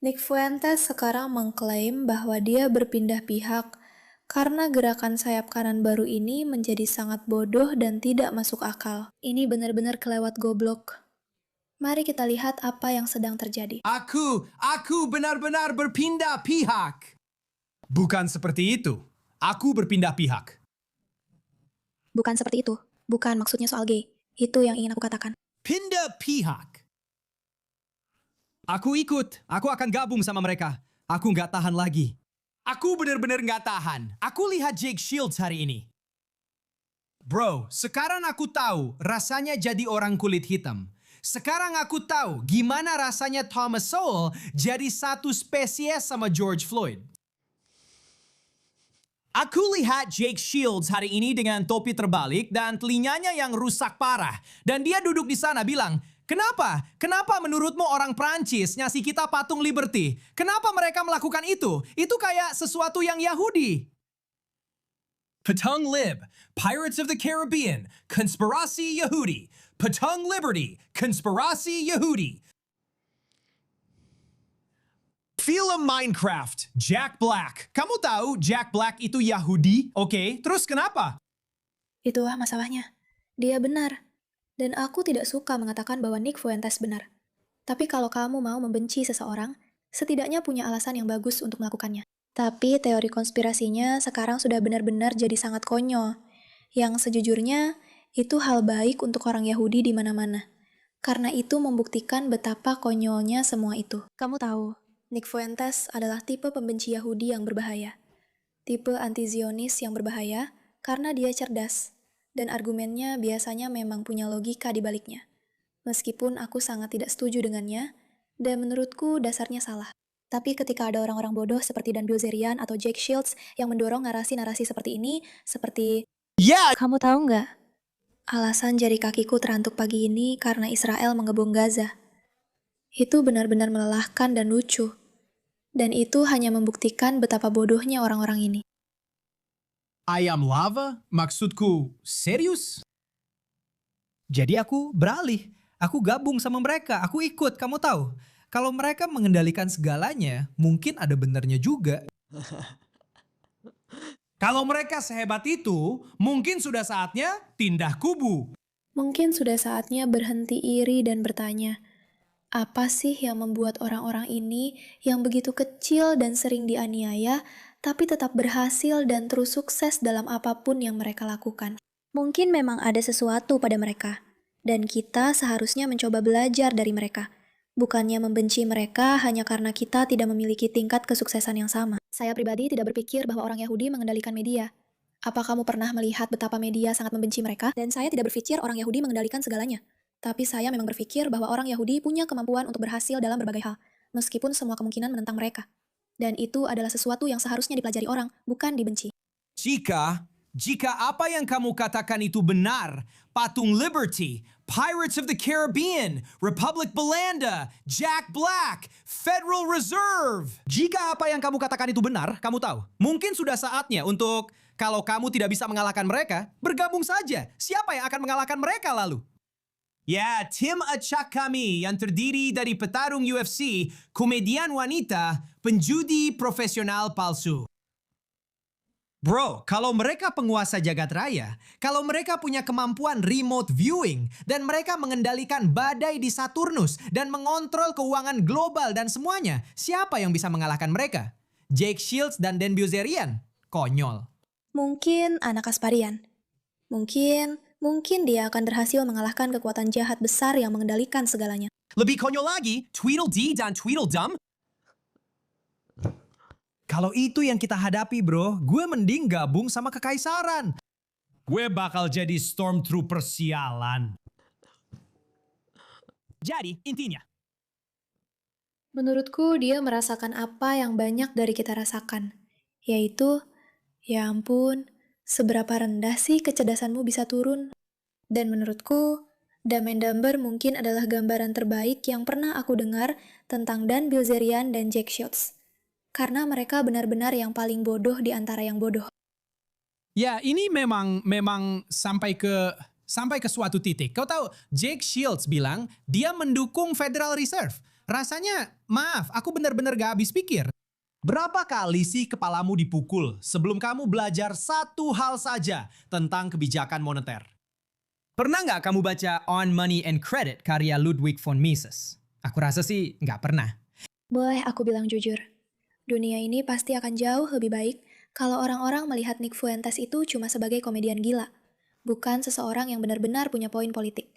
Nick Fuentes sekarang mengklaim bahwa dia berpindah pihak karena gerakan sayap kanan baru ini menjadi sangat bodoh dan tidak masuk akal. Ini benar-benar kelewat goblok. Mari kita lihat apa yang sedang terjadi. Aku benar-benar berpindah pihak. Bukan seperti itu. Aku berpindah pihak. Bukan seperti itu. Bukan maksudnya soal gay. Itu yang ingin aku katakan. Pindah pihak. Aku ikut. Aku akan gabung sama mereka. Aku nggak tahan lagi. Aku benar-benar nggak tahan. Aku lihat Jake Shields hari ini. Bro, sekarang aku tahu rasanya jadi orang kulit hitam. Sekarang aku tahu gimana rasanya Thomas Sowell jadi satu spesies sama George Floyd. Aku lihat Jake Shields hari ini dengan topi terbalik dan telinganya yang rusak parah. Dan dia duduk di sana bilang, kenapa? Kenapa menurutmu orang Prancis ngasih kita patung Liberty? Kenapa mereka melakukan itu? Itu kayak sesuatu yang Yahudi. Patung Lib, Pirates of the Caribbean, Konspirasi Yahudi. Patung Liberty, Konspirasi Yahudi. Film Minecraft, Jack Black. Kamu tahu Jack Black itu Yahudi? Oke, terus kenapa? Itulah masalahnya. Dia benar. Dan aku tidak suka mengatakan bahwa Nick Fuentes benar. Tapi kalau kamu mau membenci seseorang, setidaknya punya alasan yang bagus untuk melakukannya. Tapi teori konspirasinya sekarang sudah benar-benar jadi sangat konyol. Yang sejujurnya, itu hal baik untuk orang Yahudi di mana-mana. Karena itu membuktikan betapa konyolnya semua itu. Kamu tahu, Nick Fuentes adalah tipe pembenci Yahudi yang berbahaya. Tipe anti-Zionis yang berbahaya karena dia cerdas. Dan argumennya biasanya memang punya logika di baliknya. Meskipun aku sangat tidak setuju dengannya, dan menurutku dasarnya salah. Tapi ketika ada orang-orang bodoh seperti Dan Bilzerian atau Jake Shields yang mendorong narasi-narasi seperti ini, seperti kamu tahu nggak? Alasan jari kakiku terantuk pagi ini karena Israel mengebom Gaza. Itu benar-benar melelahkan dan lucu. Dan itu hanya membuktikan betapa bodohnya orang-orang ini. Ayam lava? Maksudku, serius? Jadi aku beralih. Aku gabung sama mereka. Aku ikut, kamu tahu. Kalau mereka mengendalikan segalanya, mungkin ada benarnya juga. Kalau mereka sehebat itu, mungkin sudah saatnya pindah kubu. Mungkin sudah saatnya berhenti iri dan bertanya, apa sih yang membuat orang-orang ini yang begitu kecil dan sering dianiaya, tapi tetap berhasil dan terus sukses dalam apapun yang mereka lakukan? Mungkin memang ada sesuatu pada mereka, dan kita seharusnya mencoba belajar dari mereka. Bukannya membenci mereka hanya karena kita tidak memiliki tingkat kesuksesan yang sama. Saya pribadi tidak berpikir bahwa orang Yahudi mengendalikan media. Apa kamu pernah melihat betapa media sangat membenci mereka? Dan saya tidak berpikir orang Yahudi mengendalikan segalanya. Tapi saya memang berpikir bahwa orang Yahudi punya kemampuan untuk berhasil dalam berbagai hal, meskipun semua kemungkinan menentang mereka. Dan itu adalah sesuatu yang seharusnya dipelajari orang, bukan dibenci. Jika apa yang kamu katakan itu benar, patung Liberty, Pirates of the Caribbean, Republic Belanda, Jack Black, Federal Reserve. Jika apa yang kamu katakan itu benar, kamu tahu, mungkin sudah saatnya untuk, kalau kamu tidak bisa mengalahkan mereka, bergabung saja. Siapa yang akan mengalahkan mereka lalu? Ya, tim acak kami yang terdiri dari petarung UFC, komedian wanita, penjudi profesional palsu. Bro, kalau mereka penguasa jagat raya, kalau mereka punya kemampuan remote viewing, dan mereka mengendalikan badai di Saturnus, dan mengontrol keuangan global dan semuanya, siapa yang bisa mengalahkan mereka? Jake Shields dan Dan Bilzerian? Konyol. Mungkin anak Kasparian. Mungkin dia akan berhasil mengalahkan kekuatan jahat besar yang mengendalikan segalanya. Lebih konyol lagi, Tweedledee dan Tweedledum. Kalau itu yang kita hadapi bro, gue mending gabung sama kekaisaran. Gue bakal jadi stormtrooper sialan. Jadi intinya, Menurutku dia merasakan apa yang banyak dari kita rasakan, yaitu, ya ampun, seberapa rendah sih kecerdasanmu bisa turun? Dan menurutku, Dumb and Dumber mungkin adalah gambaran terbaik yang pernah aku dengar tentang Dan Bilzerian dan Jake Shields. Karena mereka benar-benar yang paling bodoh di antara yang bodoh. ya ini memang sampai ke suatu titik. Kau tahu, Jake Shields bilang dia mendukung Federal Reserve. Rasanya, maaf, aku benar-benar gak habis pikir. Berapa kali sih kepalamu dipukul sebelum kamu belajar satu hal saja tentang kebijakan moneter? Pernah nggak kamu baca On Money and Credit karya Ludwig von Mises? Aku rasa sih nggak pernah. Boleh aku bilang jujur, dunia ini pasti akan jauh lebih baik kalau orang-orang melihat Nick Fuentes itu cuma sebagai komedian gila, bukan seseorang yang benar-benar punya poin politik.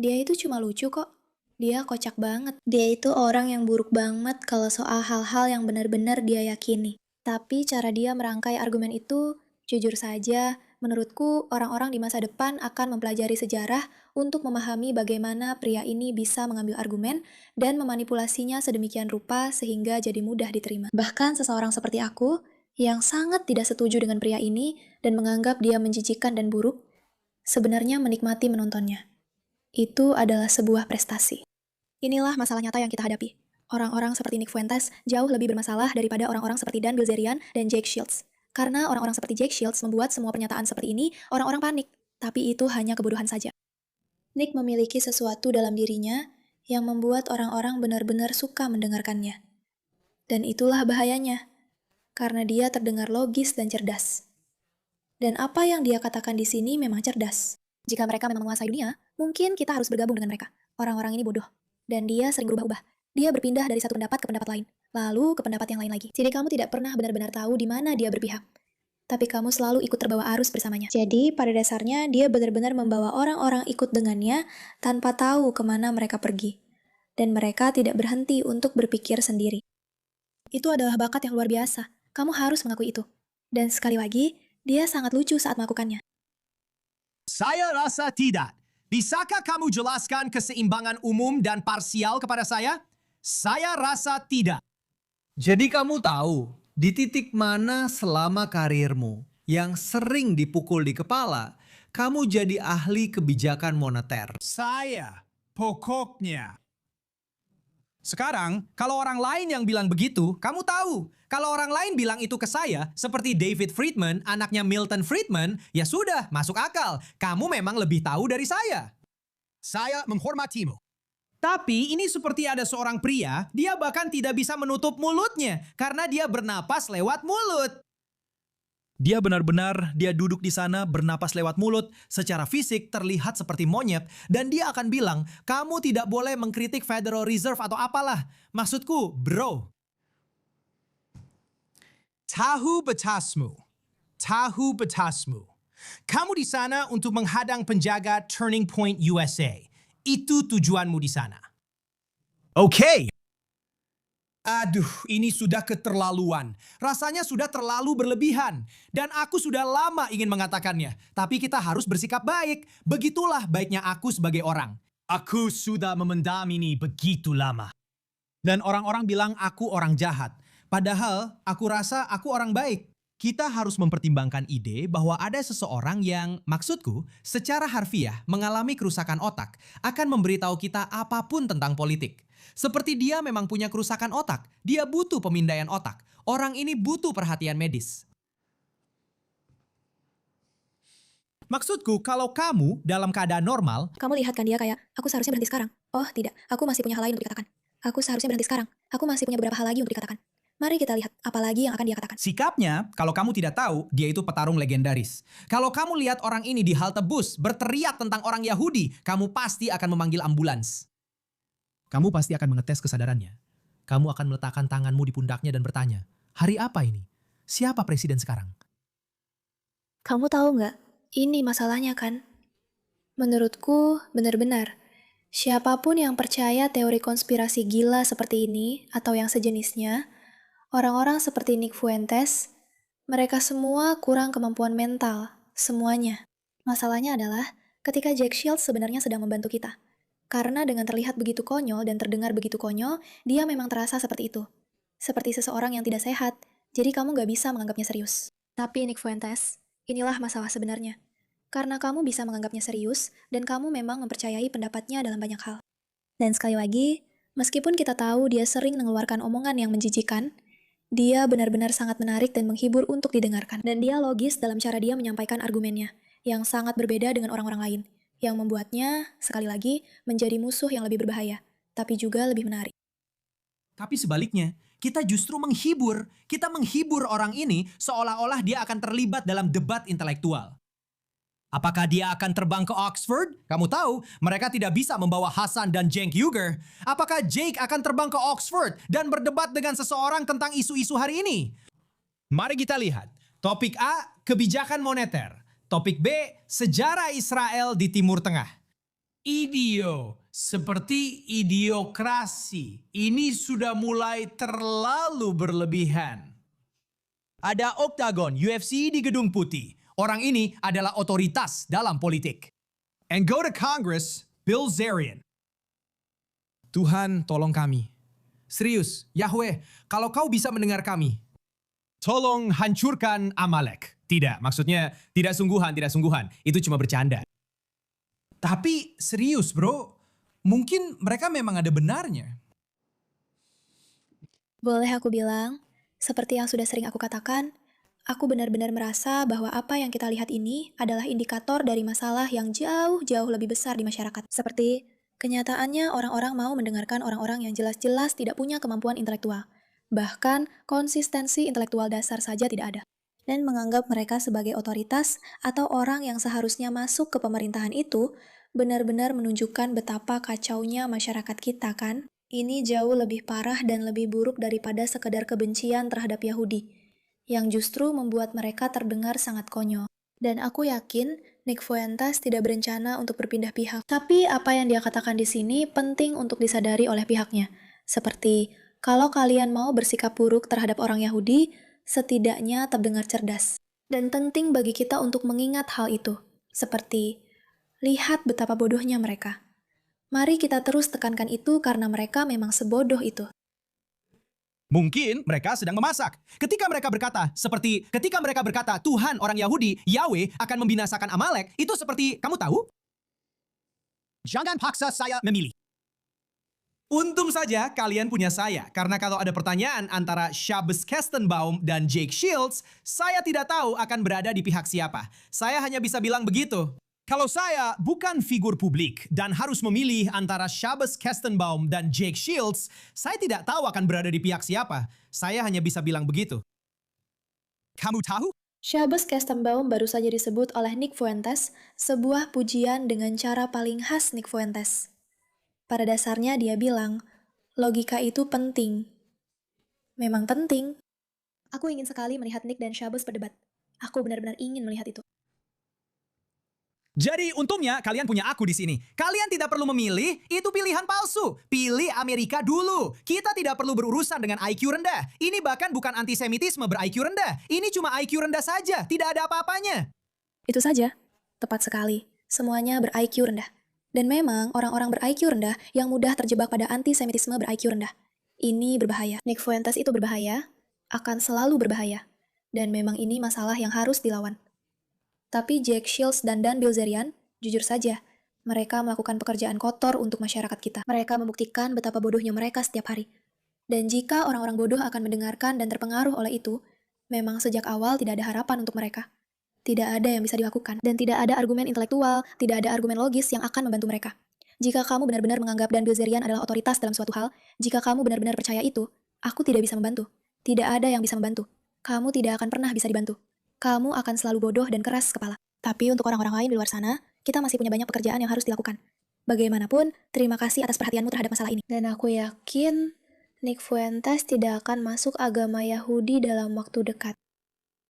Dia itu cuma lucu kok. Dia kocak banget. Dia itu orang yang buruk banget kalau soal hal-hal yang benar-benar dia yakini. Tapi cara dia merangkai argumen itu, jujur saja, menurutku orang-orang di masa depan akan mempelajari sejarah untuk memahami bagaimana pria ini bisa mengambil argumen dan memanipulasinya sedemikian rupa sehingga jadi mudah diterima. Bahkan seseorang seperti aku, yang sangat tidak setuju dengan pria ini dan menganggap dia menjijikan dan buruk, sebenarnya menikmati menontonnya. Itu adalah sebuah prestasi. Inilah masalah nyata yang kita hadapi. Orang-orang seperti Nick Fuentes jauh lebih bermasalah daripada orang-orang seperti Dan Bilzerian dan Jake Shields. Karena orang-orang seperti Jake Shields membuat semua pernyataan seperti ini, orang-orang panik. Tapi itu hanya kebodohan saja. Nick memiliki sesuatu dalam dirinya yang membuat orang-orang benar-benar suka mendengarkannya. Dan itulah bahayanya, karena dia terdengar logis dan cerdas. Dan apa yang dia katakan di sini memang cerdas. Jika mereka memang menguasai dunia, mungkin kita harus bergabung dengan mereka. Orang-orang ini bodoh. Dan dia sering berubah-ubah. Dia berpindah dari satu pendapat ke pendapat lain, lalu ke pendapat yang lain lagi. Jadi kamu tidak pernah benar-benar tahu di mana dia berpihak. Tapi kamu selalu ikut terbawa arus bersamanya. Jadi pada dasarnya dia benar-benar membawa orang-orang ikut dengannya tanpa tahu kemana mereka pergi. Dan mereka tidak berhenti untuk berpikir sendiri. Itu adalah bakat yang luar biasa. Kamu harus mengakui itu. Dan sekali lagi, dia sangat lucu saat melakukannya. Saya rasa tidak. Bisakah kamu jelaskan keseimbangan umum dan parsial kepada saya? Saya rasa tidak. Jadi kamu tahu di titik mana selama karirmu yang sering dipukul di kepala, kamu jadi ahli kebijakan moneter. Saya, pokoknya. Sekarang, kalau orang lain yang bilang begitu, kamu tahu. Kalau orang lain bilang itu ke saya, seperti David Friedman, anaknya Milton Friedman, ya sudah, masuk akal. Kamu memang lebih tahu dari saya. Saya menghormatimu. Tapi ini seperti ada seorang pria, dia bahkan tidak bisa menutup mulutnya karena dia bernapas lewat mulut. Dia benar-benar, dia duduk di sana bernapas lewat mulut, secara fisik terlihat seperti monyet, dan dia akan bilang, kamu tidak boleh mengkritik Federal Reserve atau apalah. Maksudku, bro. Tahu batasmu. Tahu batasmu. Kamu di sana untuk menghadang penjaga Turning Point USA. Itu tujuanmu di sana. Oke. Aduh, ini sudah keterlaluan. Rasanya sudah terlalu berlebihan. Dan aku sudah lama ingin mengatakannya. Tapi kita harus bersikap baik. Begitulah baiknya aku sebagai orang. Aku sudah memendam ini begitu lama. Dan orang-orang bilang aku orang jahat. Padahal aku rasa aku orang baik. Kita harus mempertimbangkan ide bahwa ada seseorang yang, maksudku, secara harfiah mengalami kerusakan otak akan memberitahu kita apapun tentang politik. Seperti dia memang punya kerusakan otak, dia butuh pemindaian otak. Orang ini butuh perhatian medis. Maksudku, kalau kamu dalam keadaan normal, kamu lihat kan dia kayak, aku seharusnya berhenti sekarang. Oh tidak, aku masih punya hal lain untuk dikatakan. Aku seharusnya berhenti sekarang. Aku masih punya beberapa hal lagi untuk dikatakan. Mari kita lihat apa lagi yang akan dia katakan. Sikapnya, kalau kamu tidak tahu, dia itu petarung legendaris. Kalau kamu lihat orang ini di halte bus berteriak tentang orang Yahudi, kamu pasti akan memanggil ambulans. Kamu pasti akan mengetes kesadarannya. Kamu akan meletakkan tanganmu di pundaknya dan bertanya, hari apa ini? Siapa presiden sekarang? Kamu tahu nggak? Ini masalahnya kan? Menurutku, benar-benar. Siapapun yang percaya teori konspirasi gila seperti ini, atau yang sejenisnya, orang-orang seperti Nick Fuentes, mereka semua kurang kemampuan mental, semuanya. Masalahnya adalah, ketika Jack Shields sebenarnya sedang membantu kita. Karena dengan terlihat begitu konyol dan terdengar begitu konyol, dia memang terasa seperti itu. Seperti seseorang yang tidak sehat, jadi kamu gak bisa menganggapnya serius. Tapi Nick Fuentes, inilah masalah sebenarnya. Karena kamu bisa menganggapnya serius, dan kamu memang mempercayai pendapatnya dalam banyak hal. Dan sekali lagi, meskipun kita tahu dia sering mengeluarkan omongan yang menjijikan, dia benar-benar sangat menarik dan menghibur untuk didengarkan. Dan dia logis dalam cara dia menyampaikan argumennya, yang sangat berbeda dengan orang-orang lain, yang membuatnya, sekali lagi, menjadi musuh yang lebih berbahaya. tapi juga lebih menarik. Tapi sebaliknya, kita justru menghibur. Kita menghibur orang ini seolah-olah dia akan terlibat dalam debat intelektual. Apakah dia akan terbang ke Oxford? Kamu tahu, mereka tidak bisa membawa Hasan dan Cenk Uygur. Apakah Jake akan terbang ke Oxford dan berdebat dengan seseorang tentang isu-isu hari ini? Mari kita lihat. Topik A, kebijakan moneter. Topik B, sejarah Israel di Timur Tengah. Seperti idiokrasi. Ini sudah mulai terlalu berlebihan. Ada Octagon UFC di Gedung Putih. Orang ini adalah otoritas dalam politik. And go to Congress, Bill Zarian. Tuhan, tolong kami. Serius, Yahweh, kalau kau bisa mendengar kami, tolong hancurkan Amalek. Tidak, maksudnya tidak sungguhan. Itu cuma bercanda. Tapi serius bro, mungkin mereka memang ada benarnya. Boleh aku bilang, seperti yang sudah sering aku katakan, aku benar-benar merasa bahwa apa yang kita lihat ini adalah indikator dari masalah yang jauh-jauh lebih besar di masyarakat. Seperti, kenyataannya orang-orang mau mendengarkan orang-orang yang jelas-jelas tidak punya kemampuan intelektual. Bahkan, konsistensi intelektual dasar saja tidak ada. Dan menganggap mereka sebagai otoritas atau orang yang seharusnya masuk ke pemerintahan itu, benar-benar menunjukkan betapa kacaunya masyarakat kita kan? Ini jauh lebih parah dan lebih buruk daripada sekedar kebencian terhadap Yahudi, yang justru membuat mereka terdengar sangat konyol. Dan aku yakin Nick Fuentes tidak berencana untuk berpindah pihak. Tapi apa yang dia katakan di sini penting untuk disadari oleh pihaknya. Seperti, kalau kalian mau bersikap buruk terhadap orang Yahudi, setidaknya terdengar cerdas. Dan penting bagi kita untuk mengingat hal itu. Seperti, lihat betapa bodohnya mereka. Mari kita terus tekankan itu karena mereka memang sebodoh itu. Mungkin mereka sedang memasak. Ketika mereka berkata, Tuhan orang Yahudi, Yahweh akan membinasakan Amalek, itu seperti, kamu tahu? Jangan paksa saya memilih. Untung saja kalian punya saya, karena kalau ada pertanyaan antara Shabbos Kestenbaum dan Jake Shields, saya tidak tahu akan berada di pihak siapa. Saya hanya bisa bilang begitu. Kalau saya bukan figur publik dan harus memilih antara Shabbos Kestenbaum dan Jake Shields, saya tidak tahu akan berada di pihak siapa. Saya hanya bisa bilang begitu. Kamu tahu? Shabbos Kestenbaum baru saja disebut oleh Nick Fuentes, sebuah pujian dengan cara paling khas Nick Fuentes. Pada dasarnya dia bilang, logika itu penting. Memang penting. Aku ingin sekali melihat Nick dan Shabbos berdebat. Aku benar-benar ingin melihat itu. Jadi untungnya kalian punya aku di sini. Kalian tidak perlu memilih, itu pilihan palsu. Pilih Amerika dulu. Kita tidak perlu berurusan dengan IQ rendah. Ini bahkan bukan antisemitisme ber-IQ rendah. Ini cuma IQ rendah saja, tidak ada apa-apanya. Itu saja. Tepat sekali. Semuanya ber-IQ rendah. Dan memang orang-orang ber-IQ rendah yang mudah terjebak pada antisemitisme ber-IQ rendah. Ini berbahaya. Nick Fuentes itu berbahaya, akan selalu berbahaya. Dan memang ini masalah yang harus dilawan. Tapi Jake Shields dan Dan Bilzerian, jujur saja, mereka melakukan pekerjaan kotor untuk masyarakat kita. Mereka membuktikan betapa bodohnya mereka setiap hari. Dan jika orang-orang bodoh akan mendengarkan dan terpengaruh oleh itu, memang sejak awal tidak ada harapan untuk mereka. Tidak ada yang bisa dilakukan, dan tidak ada argumen intelektual, tidak ada argumen logis yang akan membantu mereka. Jika kamu benar-benar menganggap Dan Bilzerian adalah otoritas dalam suatu hal, jika kamu benar-benar percaya itu, aku tidak bisa membantu. Tidak ada yang bisa membantu. Kamu tidak akan pernah bisa dibantu. Kamu akan selalu bodoh dan keras kepala. Tapi untuk orang-orang lain di luar sana, kita masih punya banyak pekerjaan yang harus dilakukan. Bagaimanapun, terima kasih atas perhatianmu terhadap masalah ini. Dan aku yakin, Nick Fuentes tidak akan masuk agama Yahudi dalam waktu dekat.